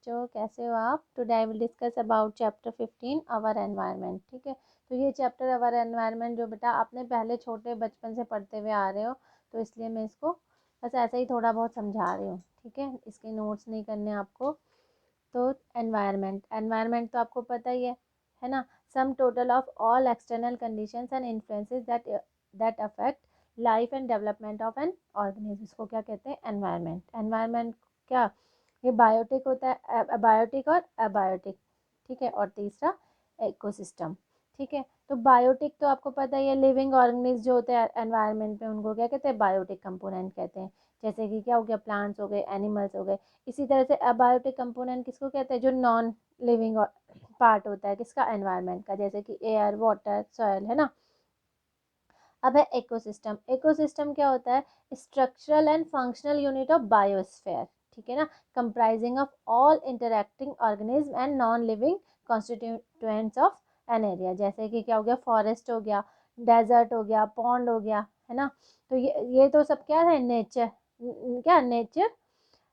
बच्चों, कैसे हो आप? Today I will discuss about chapter 15 our environment. ठीक है, तो ये चैप्टर आवर एनवायरनमेंट जो बेटा आपने पहले छोटे बचपन से पढ़ते हुए आ रहे हो, तो इसलिए मैं इसको बस ऐसे ही थोड़ा बहुत समझा रही हूँ। ठीक है, इसके नोट्स नहीं करने आपको। तो एनवायरनमेंट तो आपको पता ही है ना। Sum total of all external conditions and influences that affect life and development of an organism, इसको क्या कहते हैं? एनवायरनमेंट। एनवायरनमेंट क्या, ये बायोटिक होता है, बायोटिक और अबायोटिक। ठीक है, और तीसरा इकोसिस्टम। ठीक है, तो बायोटिक तो आपको पता ही है, लिविंग ऑर्गेनिज्म जो होते हैं एनवायरनमेंट में उनको क्या कहते हैं? बायोटिक कंपोनेंट कहते हैं। जैसे कि क्या हो गया, प्लांट्स हो गए, एनिमल्स हो गए। इसी तरह से अबायोटिक कंपोनेंट किसको कहते हैं? जो नॉन लिविंग पार्ट होता है किसका? एनवायरनमेंट का, जैसे कि एयर, वाटर, सॉयल, है ना। अब है इकोसिस्टम। इकोसिस्टम क्या होता है? Structural and functional unit of biosphere. ठीक है ना, comprising of all interacting organism and non living constituents of an area. जैसे कि क्या हो गया, फॉरेस्ट हो गया, डेजर्ट हो गया, पॉन्ड हो गया, है ना। तो ये तो सब क्या है? नेचर, क्या नेचर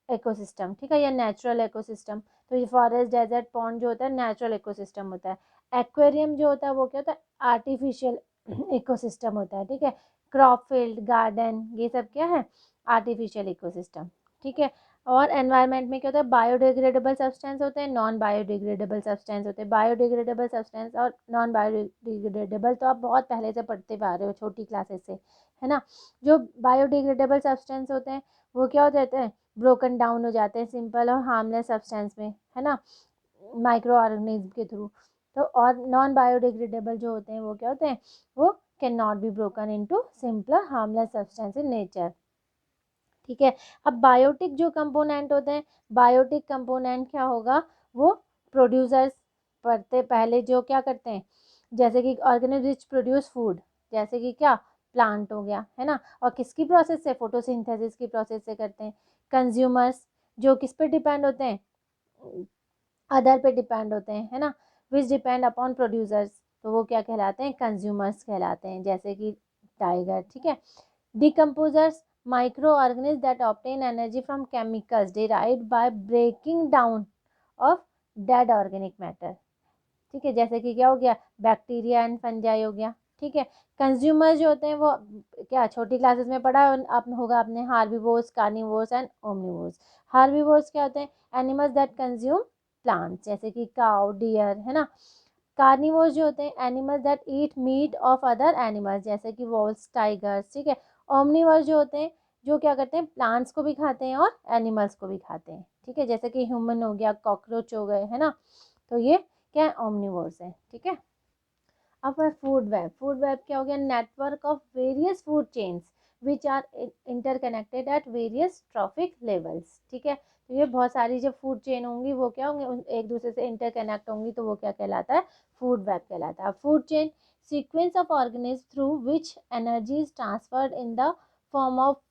इकोसिस्टम। ठीक है, या नेचुरल इकोसिस्टम। तो ये फॉरेस्ट, डेजर्ट, पॉन्ड जो होता है नेचुरल इकोसिस्टम होता है। एक्वेरियम जो होता है वो क्या होता है? आर्टिफिशियल इकोसिस्टम होता है। ठीक है, क्रॉप फील्ड, गार्डन, ये सब क्या है? Artificial ecosystem. ठीक है, और एनवायरनमेंट में क्या होता है? बायोडिग्रेडेबल सब्सटेंस होते हैं, नॉन बायोडिग्रेडेबल सब्सटेंस होते हैं। बायोडिग्रेडेबल सब्सटेंस और नॉन बायोडिग्रेडेबल तो आप बहुत पहले से पढ़ते हुए आ रहे हो छोटी क्लासेस से, है ना। जो बायोडिग्रेडेबल सब्सटेंस होते हैं वो क्या हो जाते हैं? ब्रोकन डाउन हो जाते हैं सिंपल और हार्मलेस सब्सटेंस में, है ना, माइक्रो ऑर्गेनिज्म के थ्रू। तो और नॉन बायोडिग्रेडेबल जो होते हैं वो क्या होते हैं? वो can not be broken into simple harmless substance in nature. ठीक है, अब बायोटिक जो कंपोनेंट होते हैं, बायोटिक कंपोनेंट क्या होगा? वो प्रोड्यूसर्स पढ़ते पहले जो क्या करते हैं, जैसे कि ऑर्गेनिज्म विच प्रोड्यूस फूड, जैसे कि क्या, प्लांट हो गया, है ना। और किसकी प्रोसेस से? फोटोसिंथेसिस की प्रोसेस से करते हैं। कंज्यूमर्स जो किस पे डिपेंड होते हैं? अदर पे डिपेंड होते हैं, है ना, विच डिपेंड अपॉन प्रोड्यूसर्स, तो वो क्या कहलाते हैं? कंज्यूमर्स कहलाते हैं, जैसे कि टाइगर। ठीक है, decomposers, micro organism that obtain energy from chemicals derived by breaking down of dead organic matter. ठीक है, जैसे कि क्या हो गया, बैक्टीरिया एंड फंजाई हो गया। ठीक है, कंज्यूमर जो होते हैं वो क्या छोटी क्लासेस में पढ़ा आप होगा आपने, herbivores, carnivores and omnivores. Herbivores क्या होते हैं? एनिमल्स दैट कंज्यूम प्लांट्स, जैसे कि काउ, डियर, है ना। कार्निवोर्स जो होते हैं animals that eat meat of other animals, जैसे कि वॉल्स, टाइगर्स। ठीक है, ओमनिवर्स जो होते हैं जो क्या करते हैं? प्लांट्स को भी खाते हैं और एनिमल्स को भी खाते हैं। ठीक है, जैसे कि ह्यूमन हो गया, कॉकरोच हो गए, है ना। तो ये क्या है? ओमनिवोर्स है। ठीक है, अब है फूड वेब। फूड वेब क्या हो गया? Network of various food chains which are interconnected at various trophic levels. ठीक है, तो ये बहुत सारी जो फूड चेन होंगी वो क्या होंगे? एक दूसरे से इंटरकनेक्ट होंगी, तो वो क्या कहलाता है? फूड वेब कहलाता है। Food chain, sequence of organism through which energy is transferred in the form of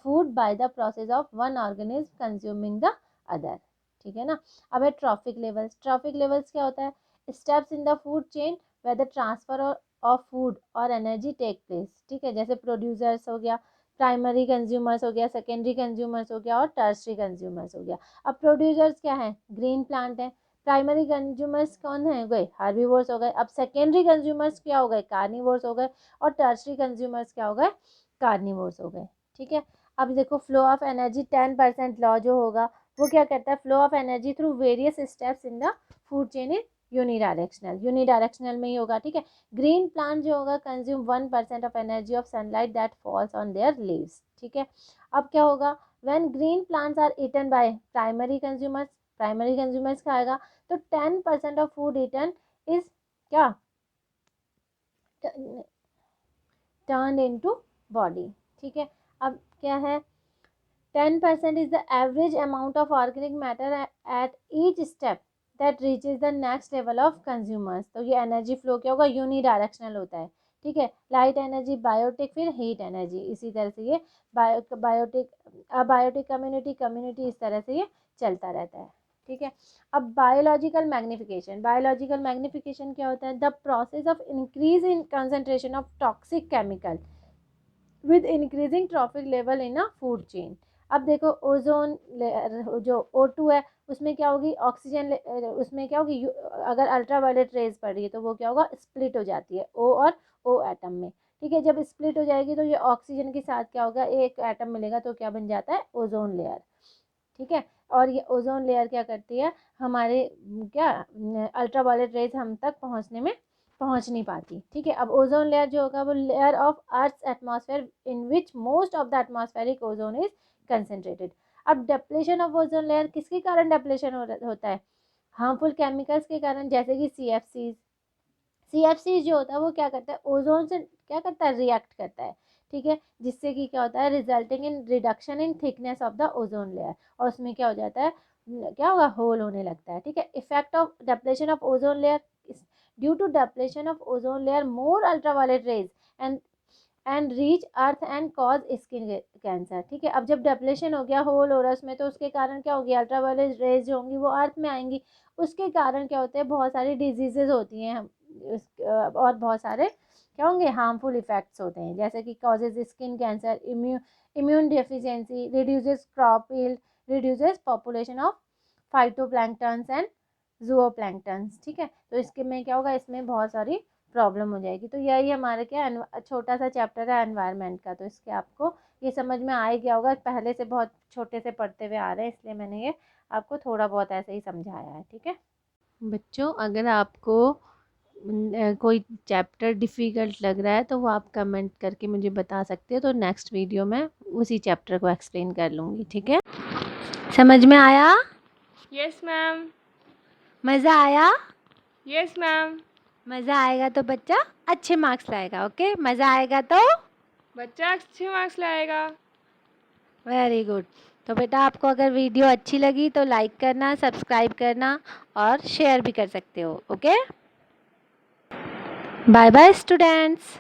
food by the process of one organism consuming the other. ठीक है ना। अब है ट्रॉफिक लेवल्स। ट्रॉफिक लेवल्स क्या होता है? Steps in the food chain where the transfer of food और energy take place. ठीक है, जैसे प्रोड्यूसर्स हो गया, प्राइमरी कंज्यूमर्स हो गया, सेकेंडरी कंज्यूमर्स हो गया और टर्सरी कंज्यूमर्स हो गया। अब प्रोड्यूसर्स क्या है? ग्रीन प्लांट है। प्राइमरी कंज्यूमर्स कौन है? गए हार्बीवोर्स हो गए। अब सेकेंडरी कंज्यूमर्स क्या हो गए? कार्निवोर्स हो गए। और टर्सरी कंज्यूमर्स क्या हो गए? कार्निवोर्स हो गए। ठीक है, अब देखो फ्लो ऑफ एनर्जी 10% लॉ जो होगा वो क्या कहता है? Flow of energy through various steps in the food chain in unidirectional, unidirectional में ही होगा। ठीक है, ग्रीन प्लांट जो होगा consume 1% of energy of sunlight that falls on their leaves. ठीक है, अब क्या होगा? When green plants are eaten by primary consumers, primary consumers खाएगा तो 10% ऑफ फूड ईटन इज क्या? Turn into body. ठीक है, अब क्या है? 10% is the average amount of organic matter at each step that reaches the next level of consumers। तो ये एनर्जी फ्लो क्या होगा? यूनिडायरेक्शनल होता है। ठीक है, लाइट एनर्जी, बायोटिक, फिर हीट एनर्जी, इसी तरह से ये बायोटिक, अबायोटिक कम्युनिटी, कम्युनिटी, इस तरह से ये चलता रहता है। ठीक है, अब बायोलॉजिकल मैग्निफिकेशन। बायोलॉजिकल मैग्निफिकेशन क्या होता है? The process of increase in concentration of toxic chemical with increasing trophic level in a food chain। अब देखो ओजोन लेयर जो O2 है उसमें क्या होगी, ऑक्सीजन उसमें क्या होगी, अगर अल्ट्रावायलेट रेज पड़ रही है तो वो क्या होगा, स्प्लिट हो जाती है O और O एटम में, ठीक है। जब स्प्लिट हो जाएगी तो ये ऑक्सीजन के साथ क्या होगा, एक एटम मिलेगा तो क्या बन जाता है, ओजोन लेयर, ठीक है। और ये ओजोन लेयर क्या करती है, हमारे क्या अल्ट्रावायलेट रेज हम तक पहुंच नहीं पाती, ठीक है। अब ओजोन लेयर जो होगा वो layer of earth atmosphere in which most of the atmospheric ozone is concentrated. अब डिप्लेशन ऑफ ओजोन लेयर किसके कारण डिप्लेशन होता है, हार्मफुल केमिकल्स के कारण, जैसे कि CFCs जो होता है वो क्या करता है, ओजोन से क्या करता है, रिएक्ट करता है, ठीक है। जिससे कि क्या होता है, resulting in reduction in thickness of the ozone layer, और उसमें क्या हो जाता है, क्या होगा, होल होने लगता है, ठीक है। Effect of depletion of ozone layer, due to depletion of ozone layer more ultraviolet rays and reach earth and cause skin cancer, ठीक है। अब जब डिप्लेशन हो गया, होल हो रहा है उसमें, तो उसके कारण क्या होगी, अल्ट्रावायलेट रेज जो होंगी वो अर्थ में आएंगी, उसके कारण क्या होते हैं, बहुत सारी डिजीजेज होती हैं और बहुत सारे क्या होंगे, हार्मफुल इफेक्ट्स होते हैं, जैसे कि causes skin cancer, immune deficiency, reduces crop yield, reduces population of phytoplanktons and zooplanktons, ठीक है। तो इसके में क्या होगा, इसमें बहुत सारी प्रॉब्लम हो जाएगी। तो यही हमारे क्या छोटा सा चैप्टर है एनवायरनमेंट का, तो इसके आपको ये समझ में आ ही गया होगा, पहले से बहुत छोटे से पढ़ते हुए आ रहे हैं, इसलिए मैंने ये आपको थोड़ा बहुत ऐसे ही समझाया है, ठीक है। बच्चों अगर आपको कोई चैप्टर डिफ़िकल्ट लग रहा है तो वो आप कमेंट करके मुझे बता सकते हो, तो नेक्स्ट वीडियो में उसी चैप्टर को एक्सप्लेन कर लूँगी, ठीक है। समझ में आया? Yes ma'am. मज़ा आया? Yes ma'am. मज़ा आएगा तो बच्चा अच्छे मार्क्स लाएगा, ओके। मज़ा आएगा तो बच्चा अच्छे मार्क्स लाएगा। Very good. तो बेटा आपको अगर वीडियो अच्छी लगी तो लाइक करना, सब्सक्राइब करना और शेयर भी कर सकते हो, ओके। Bye bye students.